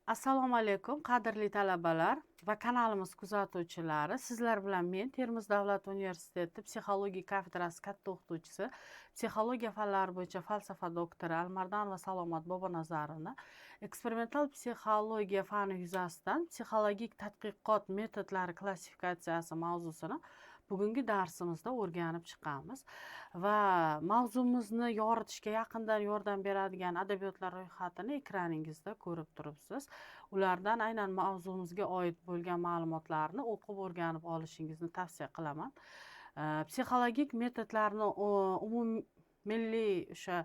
Assalomu alaykum, qadrli talabalar va kanalimiz kuzatuvchilari. Sizlar bilan men Termiz davlat universiteti psixologiya kafedrasi katta o'qituvchisi, psixologiya fanlari bo'yicha falsafa doktori Almardanova Salomat Bobonazarovna eksperimental psixologiya fani yuzasidan psixologik tadqiqot metodlari klassifikatsiyasi mavzusini bugungi darsimizda o'rganib chiqamiz va mavzumizni yoritishga yaqindan yordam beradigan adabiyotlar ro'yxatini ekraningizda ko'rib turibsiz. Ulardan aynan mavzumizga oid bo'lgan ma'lumotlarni o'qib o'rganib olishingizni tavsiya qilaman. Psixologik metodlarni umummilliy o'sha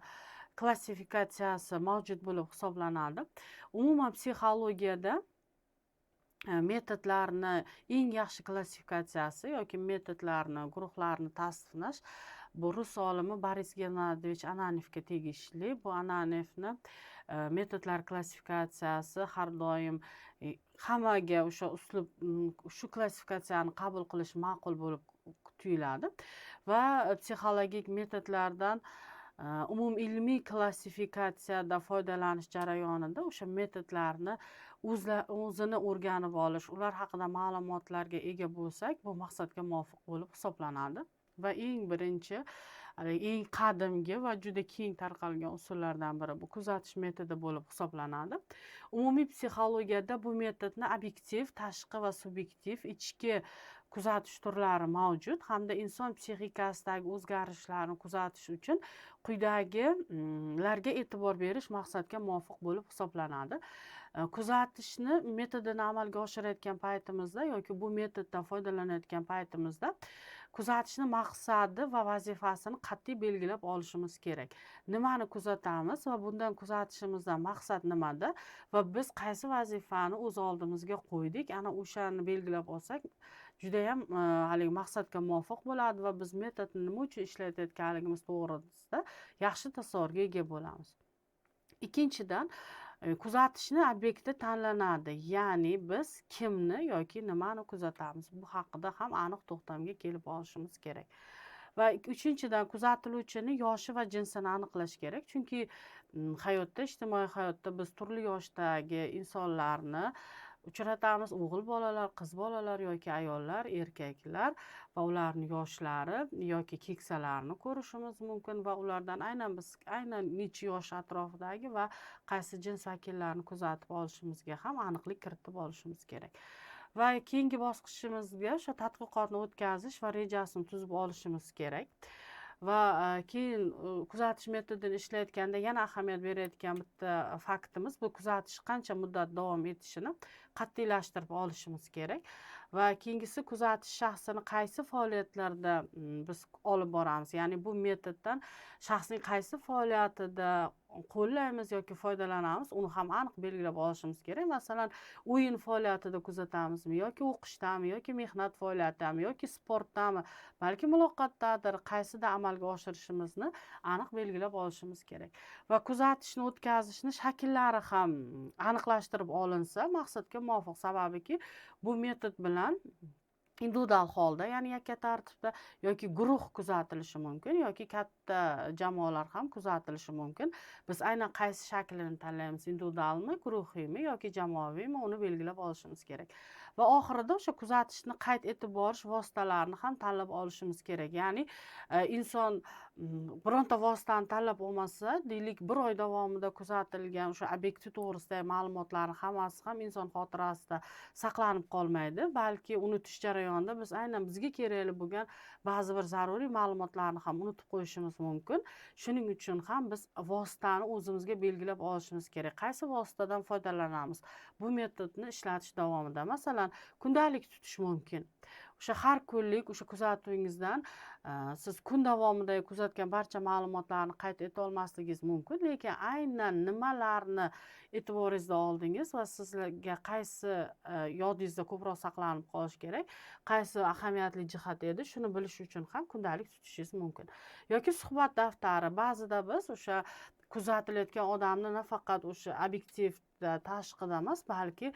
klassifikatsiyasi mavjud bo'lib hisoblanadi. Umuman psixologiyada metodlarni eng yaxshi klassifikatsiyasi yoki metodlarni guruhlarni tasniflash bu rus olimi Boris Gennadiyevich Ananevga tegishli. Bu Ananevni metodlar klassifikatsiyasi har doim hammaga o'sha uslub shu klassifikatsiyani qabul qilish ma'qul bo'lib tuyuladi va psixologik metodlardan umumilmiy klassifikatsiyada foydalanish jarayonida o'sha metodlarni o'zini o'rganib olish, ular haqida ma'lumotlarga ega bo'lsak, bu maqsadga muvofiq bo'lib hisoblanadi va eng birinchi, eng qadimgi va juda keng tarqalgan usullardan biri bu kuzatish metodi bo'lib hisoblanadi. Umumiy psixologiyada bu metodni obyektiv, tashqi va subyektiv ichki kuzatish turlari mavjud hamda inson psixikasidagi o'zgarishlarni kuzatish uchun quyidagilarga e'tibor berish maqsadga muvofiq bo'lib hisoblanadi. Kuzatishni metodini amalga oshirayotgan paytimizda yoki bu metoddan foydalanayotgan paytimizda kuzatishni maqsadi va vazifasini qat'iy belgilab olishimiz kerak. Nimani kuzatamiz va bundan kuzatishimizdan maqsad nimada va biz qaysi vazifani o'z oldimizga qo'ydik, ana o'shani belgilab olsak judayam haligi maqsadga muvofiq bo'ladi va biz metodni nima uchun ishlatayotganligimiz to'g'risida yaxshi tasavvurga ega bo'lamiz. Ikkinchidan, kuzatishni obyekti tanlanadi, ya'ni biz kimni yoki nimani kuzatamiz, bu haqida ham aniq to'xtamga kelib olishimiz kerak. Va uchinchidan, kuzatiluvchini yoshi va jinsini aniqlash kerak, chunki hayotda, ijtimoiy hayotda biz turli yoshdagi insonlarni uchratamiz: o'g'il bolalar, qiz bolalar yoki ayollar, erkaklar va ularning yoshlari yoki keksalarini ko'rishimiz mumkin va ulardan biz aynan necha yosh atrofidagi va qaysi jins vakillarini kuzatib olishimizga ham aniqlik kiritib olishimiz kerak. Va keyingi bosqichimizga o'sha tadqiqotni o'tkazish va rejasini tuzib olishimiz kerak. Va keyin kuzatish metodini ishlayotganda yana ahamiyat berayotgan bitta faktimiz bu kuzatish qancha muddat davom etishini qat'iylashtirib olishimiz kerak. Va keyingisi, kuzatish shaxsini qaysi faoliyatlarda biz olib boramiz, ya'ni bu metoddan shaxsning qaysi faoliyatida qo'llaymiz yoki foydalanamiz, uni ham aniq belgilab olishimiz kerak. Masalan, o'yin faoliyatida kuzatamizmi yoki o'qishdami yoki mehnat faoliyatidami yoki sportdami, balki muloqotdadir, qaysida amalga oshirishimizni aniq belgilab olishimiz kerak. Va kuzatishni o'tkazishni shakllari ham aniqlashtirib olinsa maqsadga muvofiq, sababiki bu metod bilan individual holda, ya'ni yakka tartibda yoki guruh kuzatilishi mumkin yoki katta jamoalar ham kuzatilishi mumkin. Biz aynan qaysi shaklini tanlaymiz, individualmi, guruhiymi yoki jamoaviymi, uni belgilab olishimiz kerak. Va oxirida o'sha kuzatishni qayd etib borish vositalarini ham tanlab olishimiz kerak. Ya'ni inson bironta vositani tanlab olmasa, deylik, bir oy davomida kuzatilgan o'sha obyekti to'g'risidagi ma'lumotlarning hammasi ham inson xotirasida saqlanib qolmaydi, balki unutish jarayonida biz aynan bizga kerakli bo'lgan ba'zi bir zaruriy ma'lumotlarni ham unutib qo'yishimiz mumkin. Shuning uchun ham biz vositani o'zimizga belgilab olishimiz kerak. Qaysi vositadan foydalanamiz bu metodni ishlatish davomida? Masalan, kundalik tutish mumkin. O'sha har kunlik o'sha kuzatuvingizdan siz kun davomida kuzatgan barcha ma'lumotlarni qayd eta olmasligingiz mumkin, lekin aynan nimalarni e'tiboringizda oldingiz va sizlarga qaysi yodingizda ko'proq saqlanib qolishi kerak, qaysi ahamiyatli jihat edi, shuni bilish uchun ham kundalik tutishingiz mumkin. Yoki suhbat daftari. Ba'zida biz o'sha kuzatilayotgan odamni nafaqat o'sha obyektivda tashqida emas, balki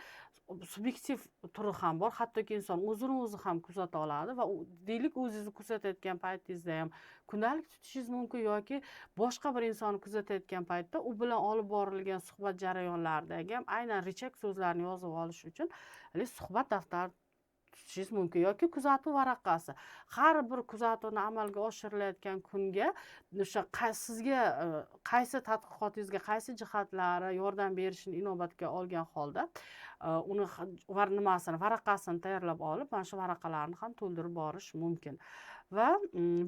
subyektiv turi ham bor. Hattoki inson o'zini o'zi ham kuzata oladi va deylik o'zingizni kuzatayotgan paytingizda ham kundalik tutishingiz mumkin yoki boshqa bir insonni kuzatayotgan paytda u bilan olib borilgan suhbat jarayonlaridagi ham aynan richak so'zlarni yozib olish uchun suhbat daftari tutishingiz mumkin yoki kuzatuv varaqasi. Har bir kuzatuvni amalga oshirilayotgan kunga o'sha sizga qaysi tadqiqotingizga qaysi jihatlari yordam berishini inobatga olgan holda uni nimasini varaqasini tayyorlab olib, mana shu varaqalarni ham to'ldirib borish mumkin. Va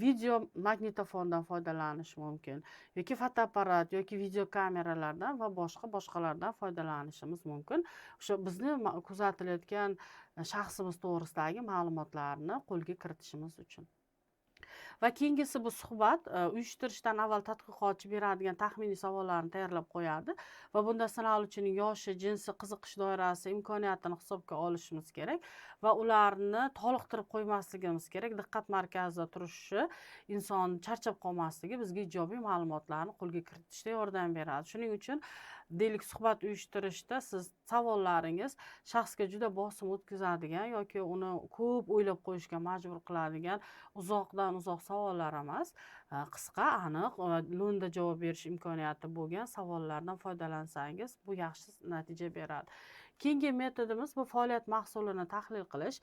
video magnitofondan foydalanish mumkin yoki fotoapparat yoki video kameralardan va boshqalardan foydalanishimiz mumkin. O'sha bizni kuzatilayotgan shaxsimiz to'g'risidagi ma'lumotlarni qo'lga kiritishimiz uchun. Va keyingisi bu suhbat uyushtirishdan avval tadqiqotchi beradigan taxminiy savollarni tayyorlab qo'yadi va bunda sinaluvchining yoshi, jinsi, qiziqish doirasi, imkoniyatini hisobga olishimiz kerak va ularni toliqtirib qo'ymasligimiz kerak. Diqqat markazida turishi, inson charchab qolmasligi bizga ijobiy ma'lumotlarni qo'lga kiritishda yordam beradi. Shuning uchun deylik suhbat uyushtirishda siz savollaringiz shaxsga juda bosim o'tkazadigan yoki uni ko'p o'ylab qo'yishga majbur qiladigan uzoqdan uzoq savollar emas, qisqa, aniq va lo'nda javob berish imkoniyati bo'lgan savollardan foydalansangiz bu yaxshi natija beradi. Keyingi metodimiz bu faoliyat mahsulini tahlil qilish.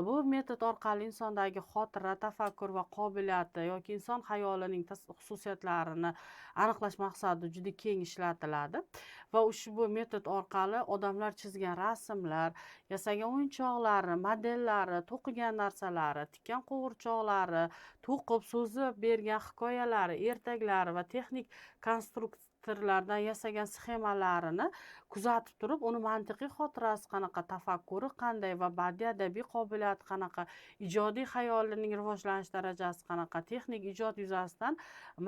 Bu metod orqali insondagi xotira, tafakkur va qobiliyati yoki inson xayolining xususiyatlarini aniqlash maqsadida juda keng ishlatiladi va ushbu metod orqali odamlar chizgan rasmlar, yasagan o'yinchoqlari, modellari, to'qigan narsalari, tikkan qo'g'irchoqlari, to'qib so'zib bergan hikoyalari, ertaklari va texnik konstruktorlardan yasagan sxemalarini kuzatib turib, uni mantiqiy xotirasi qanaqa, tafakkuri qanday va badiiy adabiy qobiliyati qanaqa, ijodiy xayolining rivojlanish darajasi qanaqa, texnik ijod yuzasidan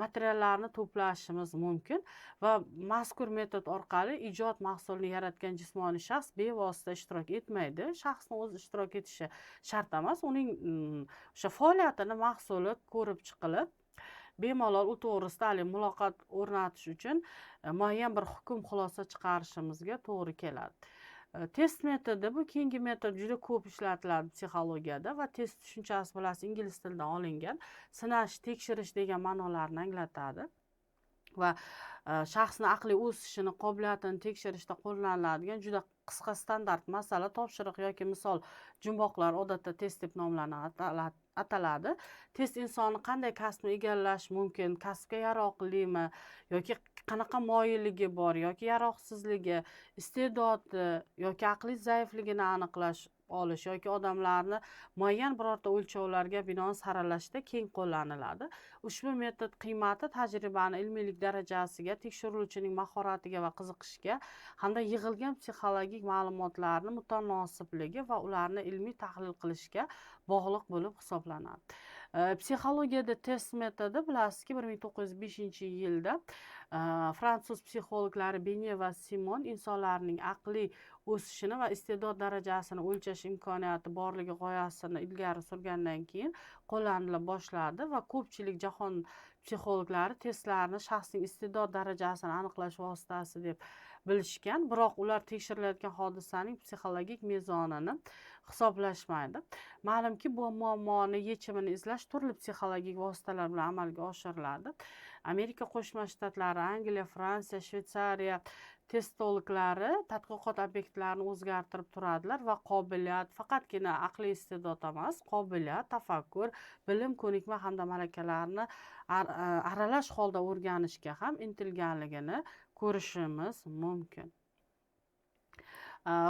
materiallarni to'plashimiz mumkin va mazkur metod orqali ijod mahsulini yaratgan jismoniy shaxs bevosita ishtirok etmaydi. Shaxsning o'zi ishtirok etishi shart emas. Uning o'sha faoliyatini, mahsuli ko'rib chiqilib, bemalol u to'g'risida muloqot o'rnatish uchun muayyan bir hukm xulosa chiqarishimizga to'g'ri keladi. Test metodi bu keyingi metod juda ko'p ishlatiladi psixologiyada va test tushunchasi bilasiz ingliz tilidan olingan. Sinash, tekshirish degan ma'nolarni anglatadi va shaxsning aqliy o'sishini, qobiliyatini tekshirishda qo'llaniladigan juda qisqa standart masala, topshiriq yoki misol jumboqlar odatda test deb ataladi. Test insonni qanday kasbni egallash mumkin, kasbga yaroqlimi yoki qanaqa moyilligi bor yoki yaroqsizligi, iste'dodi yoki aqliy zaifligini aniqlash olish yoki odamlarni muayyan birorta o'lchovlarga binoan saralashda keng qo'llaniladi. Ushbu metod qiymati tajribani ilmiylik darajasiga, tekshiruvchining mahoratiga va qiziqishiga hamda yig'ilgan psixologik ma'lumotlarni mutanossibligi va ularni ilmiy tahlil qilishga bog'liq bo'lib hisoblanadi. Psixologiyada test metodi bilasizki 1905-yilda fransuz psixologlari Benye va Simon insonlarning aqliy o'sishini va iste'dod darajasini o'lchash imkoniyati borligi g'oyasini ilgari surgandan keyin qo'llanila boshladi va ko'pchilik jahon psixologlari testlarni shaxsning iste'dod darajasini aniqlash vositasi deb bilishgan, biroq ular tekshirilayotgan hodisaning psixologik mezonini hisoblashmaydi. Ma'lumki bu muammoni yechimini izlash turli psixologik vositalar bilan amalga oshiriladi. Amerika Qo'shma Shtatlari, Angliya, Fransiya, Shveysariya testologlari tadqiqot obyektlarini o'zgartirib turadilar va qobiliyat, faqatgina aqliy iste'dod emas, qobiliyat, tafakkur, bilim, ko'nikma hamda malakalarni aralash holda o'rganishga ham intilganligini ko'rishimiz mumkin.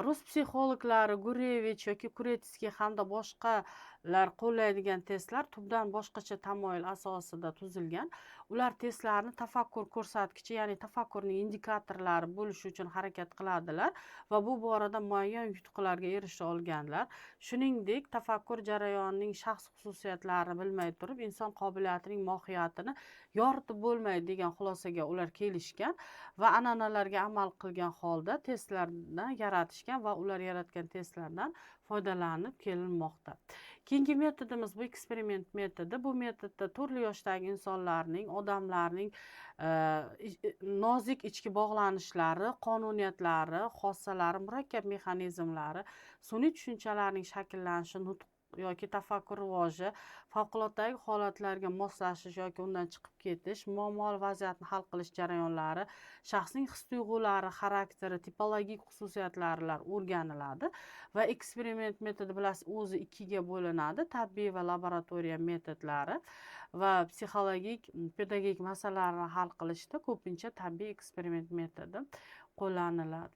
Rus psixologlari Gurevich yoki Kuretskiy hamda boshqalar qo'llaydigan testlar tubdan boshqacha tamoyil asosida tuzilgan. Ular testlarni tafakkur ko'rsatkichi, ya'ni tafakkurning indikatorlari bo'lish uchun harakat qiladilar va bu borada muayyan yutuqlarga erisha olganlar. Shuningdek, tafakkur jarayonining shaxs xususiyatlarini bilmay turib, inson qobiliyatining mohiyatini yoritib bo'lmaydi degan xulosaga ular kelishgan va an'analarga amal qilgan holda testlarni yaratishgan va ular yaratgan testlardan foydalanib kelinmoqda. Keyingi metodimiz bu eksperiment metodi. Bu metodda turli yoshdagi insonlarning, odamlarning nozik ichki bog'lanishlari, qonuniyatlari, xossalari, murakkab mexanizmlari, sun'iy tushunchalarning shakllanishi, nutq yoki tafakkur rivoji, favqulodda holatlarga moslashish yoki undan chiqib ketish, muammoli vaziyatni hal qilish jarayonlari, shaxsning his-tuyg'ulari, xarakteri, tipologik xususiyatlari o'rganiladi va eksperiment metodi bilasiz o'zi ikkiga bo'linadi: tabiiy va laboratoriya metodlari. Va psixologik, pedagogik masalalarni hal qilishda ko'pincha tabiiy eksperiment metodi qo'llaniladi.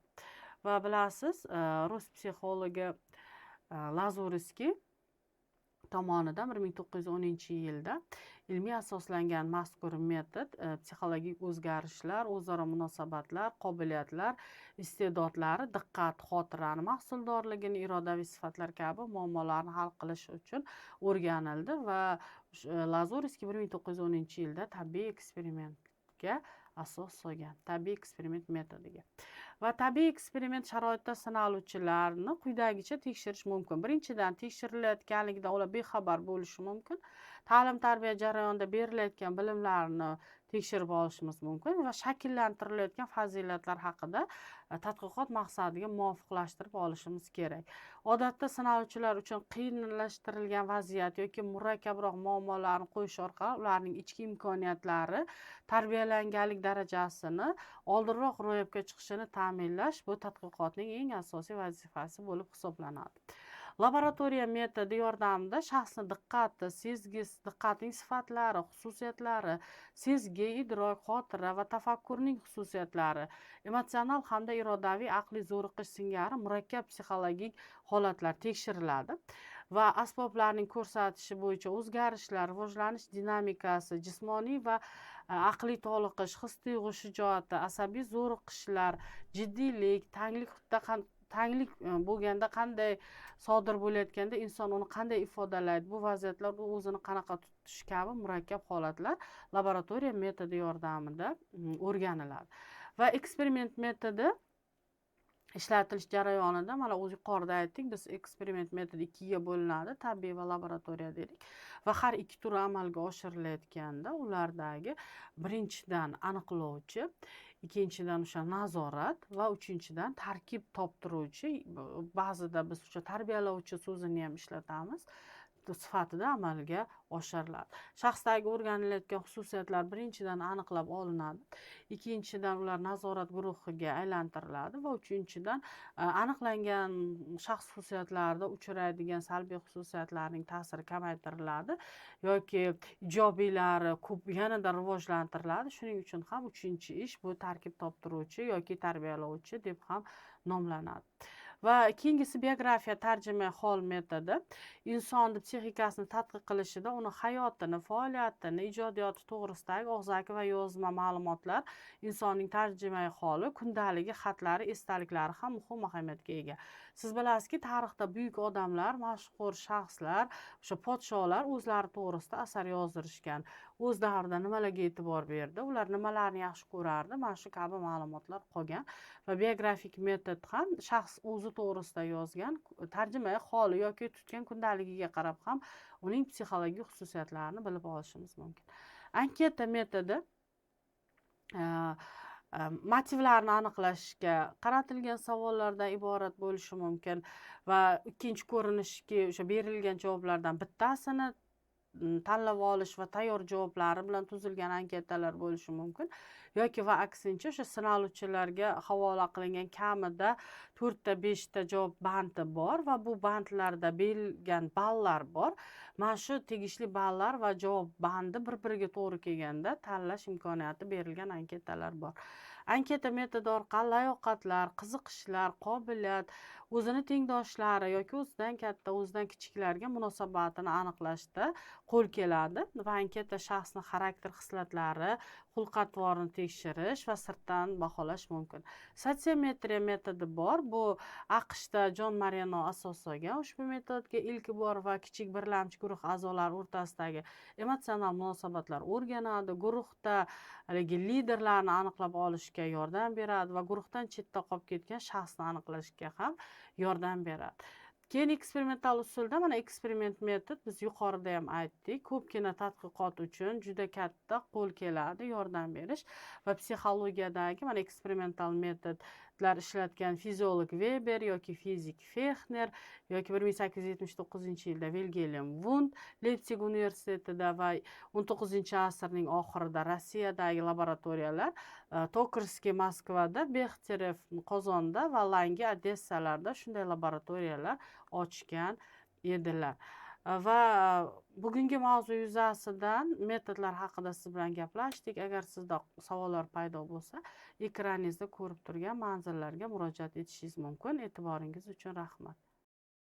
Va bilasiz, rus psixologi Lazuriskiy tomonidan 1910-yilda ilmiy asoslangan mazkur metod psixologik o'zgarishlar, o'zaro munosabatlar, qobiliyatlar, iste'dodlari, diqqat, xotirani, mahsuldorligini, irodaviy sifatlar kabi muammolarni hal qilish uchun o'rganildi va Lazuriskiy 1910-yilda tabiiy eksperimentga asos solgan, tabiiy eksperiment metodiga. Va tabiiy eksperiment sharoitida sinaluvchilarni quyidagicha tekshirish mumkin. Birinchidan, tekshirilayotganligidan ular bexabar bo'lishi mumkin. Ta'lim-tarbiya jarayonida berilayotgan bilimlarni tekshirib olishimiz mumkin va shakllantirilayotgan fazilatlar haqida tadqiqot maqsadiga muvofiqlashtirib olishimiz kerak. Odatda sinaluvchilar uchun qiyinlashtirilgan vaziyat yoki murakkabroq muammolarni qo'yish orqali ularning ichki imkoniyatlari, tarbiyalanganlik darajasini oldinroq ro'yobga chiqishini ta'minlash bu tadqiqotning eng asosiy vazifasi bo'lib hisoblanadi. Laboratoriya metodi yordamida shaxsning diqqati, sezgisi, diqqatning sifatlari, xususiyatlari, sezgi, idrok, xotira va tafakkurning xususiyatlari, emotsional hamda irodaviy aqliy zo'riqish singari murakkab psixologik holatlar tekshiriladi va asboblarning ko'rsatishi bo'yicha o'zgarishlar, rivojlanish dinamikasi, jismoniy va aqliy toliqish, his-tuyg'u shijoati, asabiy zo'riqishlar, jiddiylik, tanglik bo'lganda qanday sodir bo'layotganda inson uni qanday ifodalaydi, bu vaziyatlarda o'zini qanaqa tutish kabi murakkab holatlar laboratoriya metodi yordamida o'rganiladi. Va eksperiment metodi ishlatilish jarayonida mana o'zi yuqorida aytdik, biz eksperiment metodi ikkiga bo'linadi, tabiiy va laboratoriya dedik. Va har ikki turi amalga oshirilayotganda ulardagi birinchidan aniqlovchi, ikkinchidan o'sha nazorat va uchinchidan tarkib toptiruvchi, ba'zida biz o'sha tarbiyalovchi so'zini ham ishlatamiz, sifatida amalga oshiriladi. Shaxsdagi o'rganilayotgan xususiyatlar birinchidan aniqlab olinadi, ikkinchidan ular nazorat guruhiga aylantiriladi va uchinchidan aniqlangan shaxs xususiyatlarida uchraydigan salbiy xususiyatlarning ta'siri kamaytiriladi yoki ijobiylari yanada rivojlantiriladi. Shuning uchun ham uchinchi ish bu tarkib toptiruvchi yoki tarbiyalovchi deb ham nomlanadi. Va keyingisi biografiya tarjima hol metodi. Insonni psixikasini tadqiq qilishida uni hayotini, faoliyatini, ijodiyoti to'g'risidagi og'zaki va yozma ma'lumotlar, insonning tarjimai holi, kundaligi, xatlari, esdaliklari ham muhim ahamiyatga ega. Siz bilasizki, tarixda buyuk odamlar, mashhur shaxslar, o'sha podsholar o'zlari to'g'risida asar yozdirishgan. O'z davrida nimalarga e'tibor berdi, ular nimalarni yaxshi ko'rardi, mana shu kabi ma'lumotlar qolgan. Va biografik metod ham shaxs o'zi to'g'risida yozgan tarjimai holi yoki tutgan kundaligiga qarab ham uning psixologik xususiyatlarini bilib olishimiz mumkin. Anketa metodi motivlarni aniqlashga qaratilgan savollardan iborat bo'lishi mumkin va ikkinchi ko'rinishki o'sha berilgan javoblardan bittasini tanlab olish va tayyor javoblari bilan tuzilgan anketalar bo'lishi mumkin yoki va aksincha o'sha sinaluvchilarga havola qilingan kamida 4 ta 5 ta javob bandi bor va bu bandlarda berilgan ballar bor. Mana shu tegishli ballar va javob bandi bir-biriga to'g'ri kelganda tanlash imkoniyati berilgan anketalar bor. Anketa metodi orqali layoqatlar, qiziqishlar, qobiliyat, o'zini tengdoshlari yoki o'zidan katta, o'zidan kichiklarga munosabatini aniqlashda qo'l keladi va anketa shaxsning xarakter xislatlari, xulq-atvorini tekshirish va sirtdan baholash mumkin. Sotsiometriya metodi bor. Bu AQShda Jon Marino asos solgan ushbu metodga ilk bor va kichik birlamchi guruh a'zolari o'rtasidagi emotsional munosabatlar o'rganadi. Guruhda liderlarni aniqlab olishga yordam beradi va guruhdan chetda qolib ketgan shaxsni aniqlashga ham yordam beradi. Keyin eksperimental usulda mana eksperiment metod biz yuqorida ham aytdik, ko'pgina tadqiqot uchun juda katta qo'l keladi, yordam berish va psixologiyadagi mana eksperimental metodlar ishlatgan fiziolog Weber yoki fizik Fexner yoki 1879-yilda Wilhelm Wundt Leypsig universitetida va 19-asrning oxirida Rossiyadagi laboratoriyalar, Tokarskiy Moskvada, Bexterev Qozonda va Lange Odessalarda shunday laboratoriyalar ochgan edilar. Va bugungi mavzu yuzasidan metodlar haqida siz bilan gaplashdik. Agar sizda savollar paydo bo'lsa, ekraningizda ko'rib turgan manzillarga murojaat etishingiz mumkin. E'tiboringiz uchun rahmat.